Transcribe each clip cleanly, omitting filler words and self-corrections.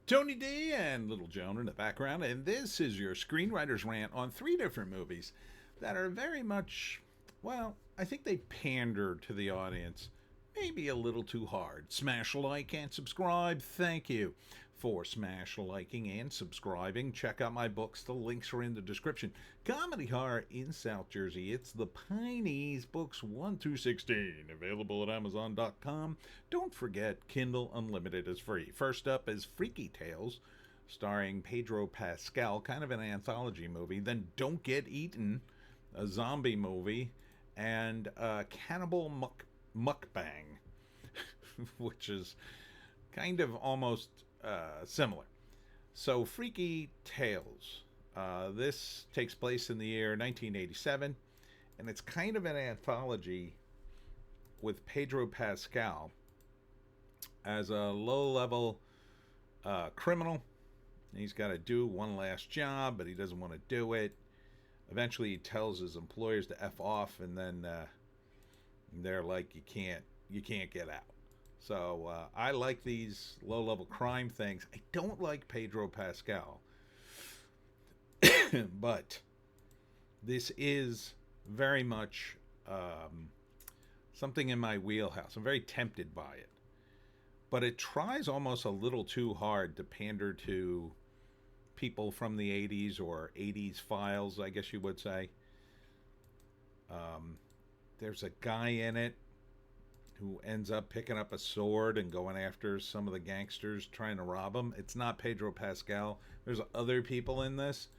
Tony D and Little Joan in the background, and this is your screenwriter's rant on three different movies that are very much, well, I think they pander to the audience. Maybe a little too hard. Smash a like and subscribe. Thank you for smash liking and subscribing. Check out my books. The links are in the description. Comedy Horror in South Jersey. It's the Pineys, books 1 through 16. Available at Amazon.com. Don't forget, Kindle Unlimited is free. First up is Freaky Tales, starring Pedro Pascal, kind of an anthology movie. Then Don't Get Eaten, a zombie movie, and Cannibal Mukbang, which is kind of almost similar. So, Freaky Tales. This takes place in the year 1987, and it's kind of an anthology with Pedro Pascal as a low-level criminal. He's got to do one last job, but he doesn't want to do it. Eventually, he tells his employers to F off, and then they're like, you can't get out. So I like these low-level crime things. I don't like Pedro Pascal, but this is very much something in my wheelhouse. I'm very tempted by it, but it tries almost a little too hard to pander to people from the 80s or 80s files, I guess you would say. There's a guy in it who ends up picking up a sword and going after some of the gangsters trying to rob him. It's not Pedro Pascal. There's other people in this.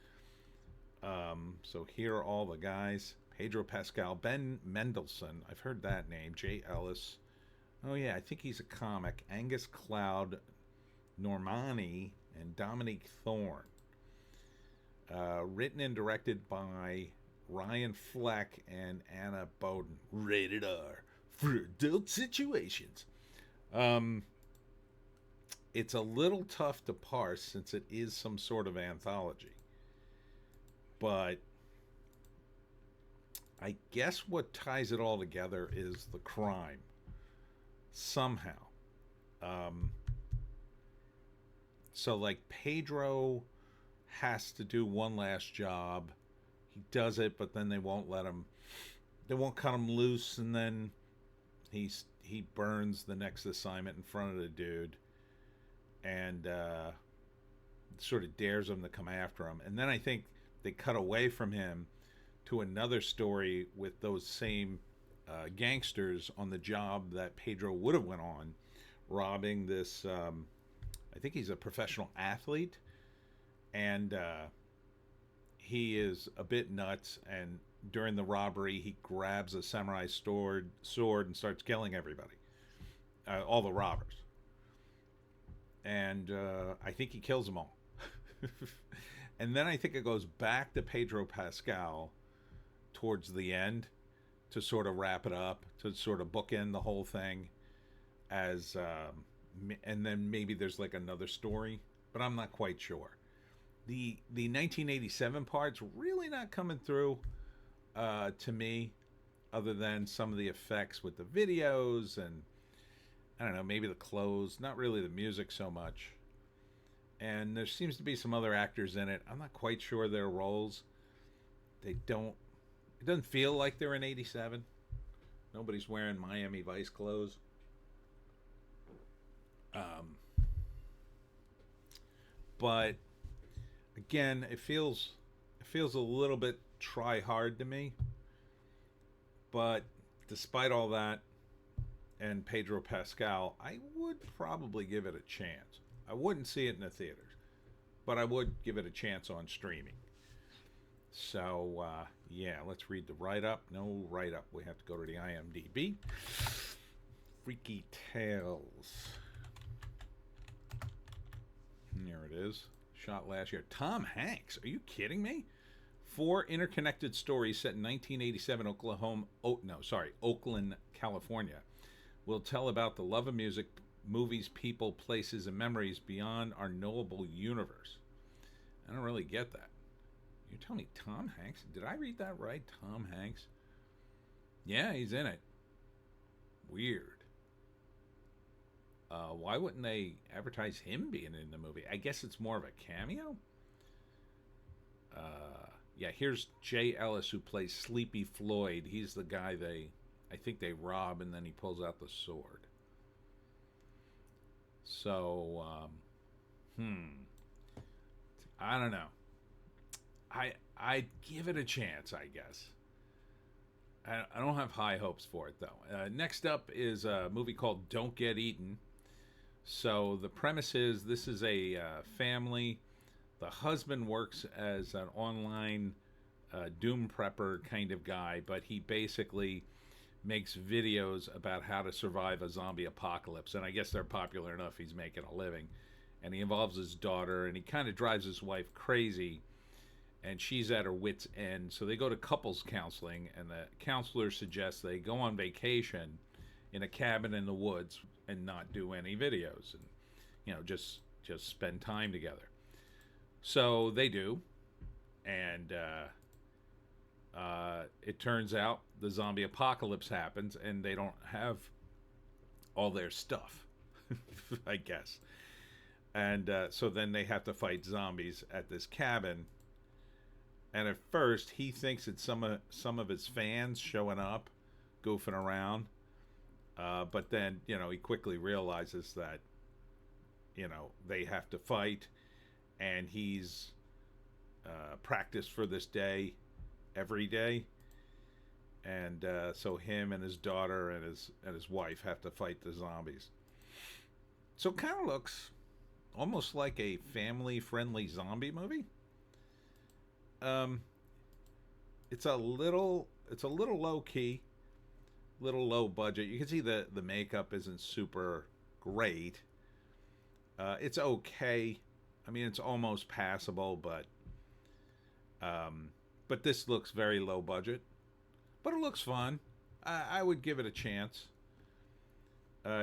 So here are all the guys. Pedro Pascal, Ben Mendelsohn. I've heard that name. Jay Ellis. Oh, yeah, I think he's a comic. Angus Cloud, Normani, and Dominique Thorne. Written and directed by Ryan Fleck and Anna Boden. Rated R for adult situations. It's a little tough to parse since it is some sort of anthology. But I guess what ties it all together is the crime. Somehow. So, like, Pedro has to do one last job. He does it, but then they won't let him. They won't cut him loose, and then he burns the next assignment in front of the dude, and sort of dares him to come after him. And then I think they cut away from him to another story with those same gangsters on the job that Pedro would have went on, robbing this. I think he's a professional athlete, and he is a bit nuts, and during the robbery he grabs a samurai sword and starts killing everybody, all the robbers, and I think he kills them all. And then I think it goes back to Pedro Pascal towards the end to sort of wrap it up, to sort of bookend the whole thing, as and then maybe there's like another story, but I'm not quite sure. The 1987 part's really not coming through to me, other than some of the effects with the videos and, I don't know, maybe the clothes, not really the music so much. And there seems to be some other actors in it. I'm not quite sure their roles. It doesn't feel like they're in 87. Nobody's wearing Miami Vice clothes. But again, it feels a little bit try hard to me. But despite all that and Pedro Pascal, I would probably give it a chance. I wouldn't see it in the theaters, but I would give it a chance on streaming. So, yeah, let's read the write-up. No write-up. We have to go to the IMDb. Freaky Tales. There it is. Shot last year. Tom Hanks. Are you kidding me? 4 interconnected stories set in 1987 Oakland, California, will tell about the love of music, movies, people, places, and memories beyond our knowable universe. I don't really get that. You're telling me Tom Hanks? Did I read that right? Tom Hanks? Yeah, he's in it. Weird. Why wouldn't they advertise him being in the movie? I guess it's more of a cameo. Yeah, here's Jay Ellis, who plays Sleepy Floyd. He's the guy I think they rob, and then he pulls out the sword. So, I don't know. I'd give it a chance, I guess. I don't have high hopes for it, though. Next up is a movie called Don't Get Eaten. So the premise is this is a family. The husband works as an online doom prepper kind of guy, but he basically makes videos about how to survive a zombie apocalypse. And I guess they're popular enough he's making a living. And he involves his daughter, and he kind of drives his wife crazy. And she's at her wit's end. So they go to couples counseling, and the counselor suggests they go on vacation in a cabin in the woods and not do any videos, and just spend time together. So they do, and it turns out the zombie apocalypse happens, and they don't have all their stuff, I guess. And so then they have to fight zombies at this cabin. And at first, he thinks it's some of his fans showing up, goofing around. But then, he quickly realizes that, they have to fight. And he's practiced for this day every day. And so him and his daughter and his wife have to fight the zombies. So it kind of looks almost like a family-friendly zombie movie. It's a little low key, little low budget. You can see the makeup isn't super great. It's okay. I mean, it's almost passable, but this looks very low budget. But it looks fun. I would give it a chance.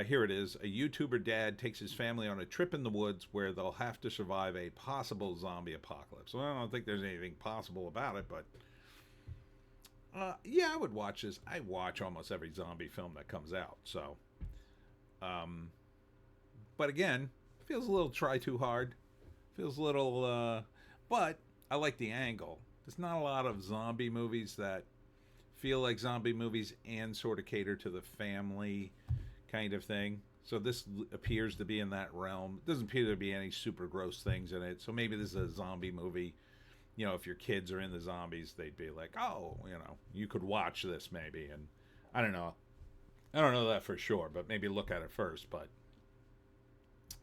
Here it is. A YouTuber dad takes his family on a trip in the woods where they'll have to survive a possible zombie apocalypse. Well, I don't think there's anything possible about it, but yeah, I would watch this. I watch almost every zombie film that comes out. So, but again, feels a little try too hard. Feels a little, but I like the angle. There's not a lot of zombie movies that feel like zombie movies and sort of cater to the family kind of thing. So this appears to be in that realm. It doesn't appear to be any super gross things in it. So maybe this is a zombie movie. If your kids are in the zombies, they'd be like, oh, you could watch this maybe. And I don't know that for sure, but maybe look at it first. But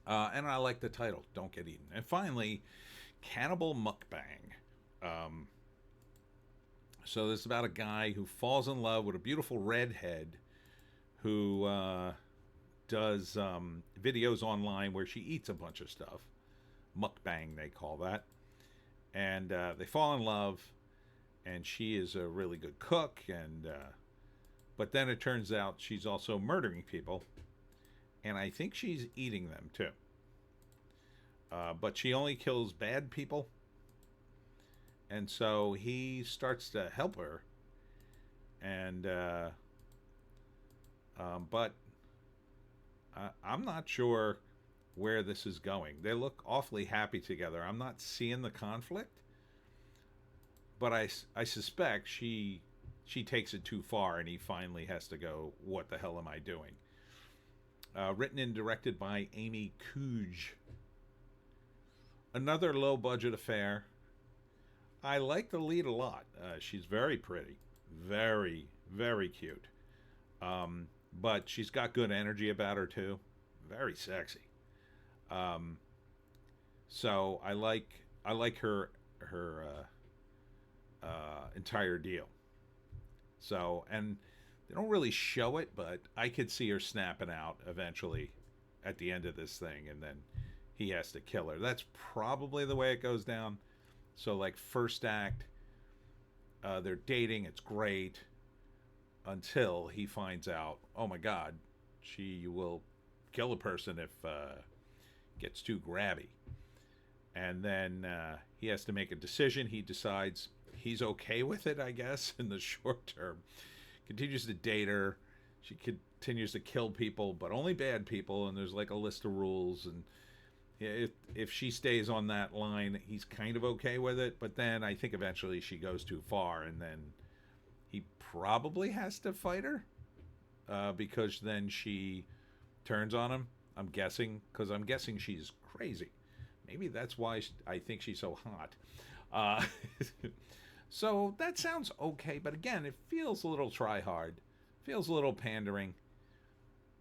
and I like the title, Don't Get Eaten. And finally, Cannibal Mukbang. So this is about a guy who falls in love with a beautiful redhead who does videos online where she eats a bunch of stuff. Mukbang, they call that. And they fall in love, and she is a really good cook. And but then it turns out she's also murdering people, and I think she's eating them too. But she only kills bad people. And so he starts to help her. And but I'm not sure where this is going. They look awfully happy together. I'm not seeing the conflict, but I suspect she takes it too far, and he finally has to go, what the hell am I doing? Written and directed by Amy Cooge. Another low-budget affair. I like the lead a lot. She's very pretty. Very, very cute. But she's got good energy about her, too. Very sexy. So I like her entire deal. So, and they don't really show it, but I could see her snapping out eventually at the end of this thing, and then he has to kill her. That's probably the way it goes down. So, like, first act, they're dating, it's great, until he finds out, oh my God, she will kill a person if gets too grabby. And then he has to make a decision. He decides he's okay with it, I guess, in the short term. Continues to date her. She continues to kill people, but only bad people, and there's like a list of rules, and if she stays on that line, he's kind of okay with it. But then I think eventually she goes too far, and then he probably has to fight her because then she turns on him. I'm guessing, because I'm guessing she's crazy. Maybe that's why I think she's so hot. Uh, so that sounds okay, but again, it feels a little try hard. Feels a little pandering.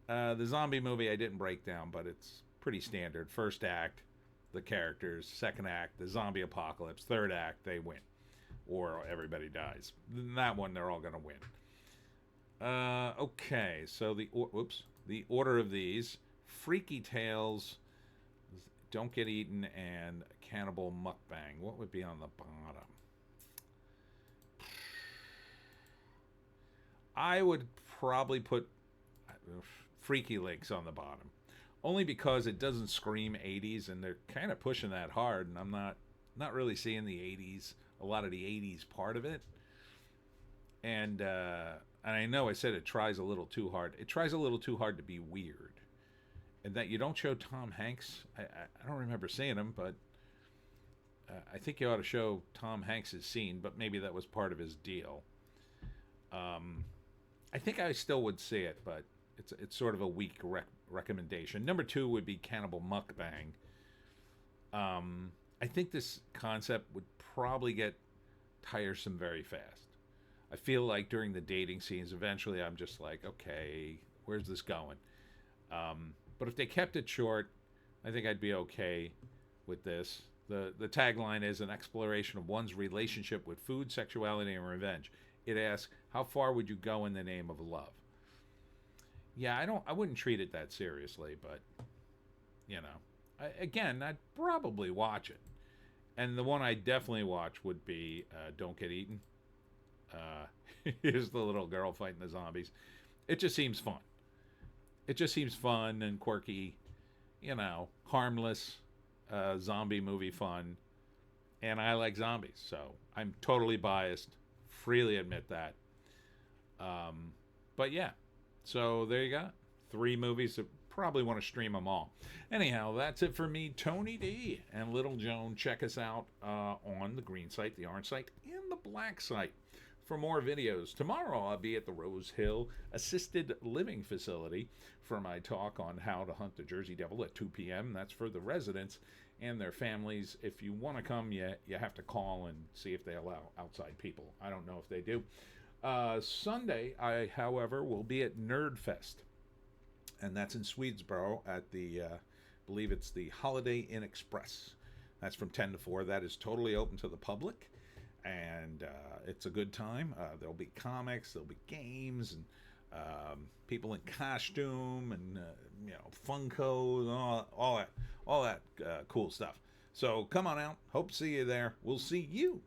The zombie movie I didn't break down, but it's pretty standard. First act, the characters. Second act, the zombie apocalypse. Third act, they win. Or everybody dies. In that one, they're all going to win. Okay, so the order of these: Freaky Tales, Don't Get Eaten, and Cannibal Mukbang. What would be on the bottom? I would probably put Freaky Links on the bottom, only because it doesn't scream 80s, and they're kind of pushing that hard, and I'm not really seeing the 80s, a lot of the 80s part of it. And I know I said it tries a little too hard. It tries a little too hard to be weird. And that you don't show Tom Hanks. I don't remember seeing him, but I think you ought to show Tom Hanks' scene, but maybe that was part of his deal. I think I still would see it, but it's sort of a weak recommendation. Number 2 would be Cannibal Mukbang. I think this concept would probably get tiresome very fast. I feel like during the dating scenes, eventually I'm just like, okay, where's this going? But if they kept it short, I think I'd be okay with this. The tagline is an exploration of one's relationship with food, sexuality, and revenge. It asks, how far would you go in the name of love? Yeah, I wouldn't treat it that seriously, but, I'd probably watch it. And the one I definitely watch would be Don't Get Eaten. Here's the little girl fighting the zombies. It just seems fun. It just seems fun and quirky, harmless zombie movie fun. And I like zombies, so I'm totally biased. Freely admit that. But yeah, so there you go. 3 movies that probably want to stream them all. Anyhow, that's it for me, Tony D and Little Joan. Check us out on the green site, the orange site, and the black site for more videos. Tomorrow I'll be at the Rose Hill Assisted Living Facility for my talk on how to hunt the Jersey Devil at 2 p.m. That's for the residents and their families. If you want to come, you have to call and see if they allow outside people. I don't know if they do. Sunday, I, however, will be at Nerdfest, and that's in Swedesboro at the, I believe it's the Holiday Inn Express. That's from 10 to 4. That is totally open to the public, and it's a good time. There'll be comics, there'll be games, and people in costume, and Funkos, all that cool stuff. So come on out. Hope to see you there. We'll see you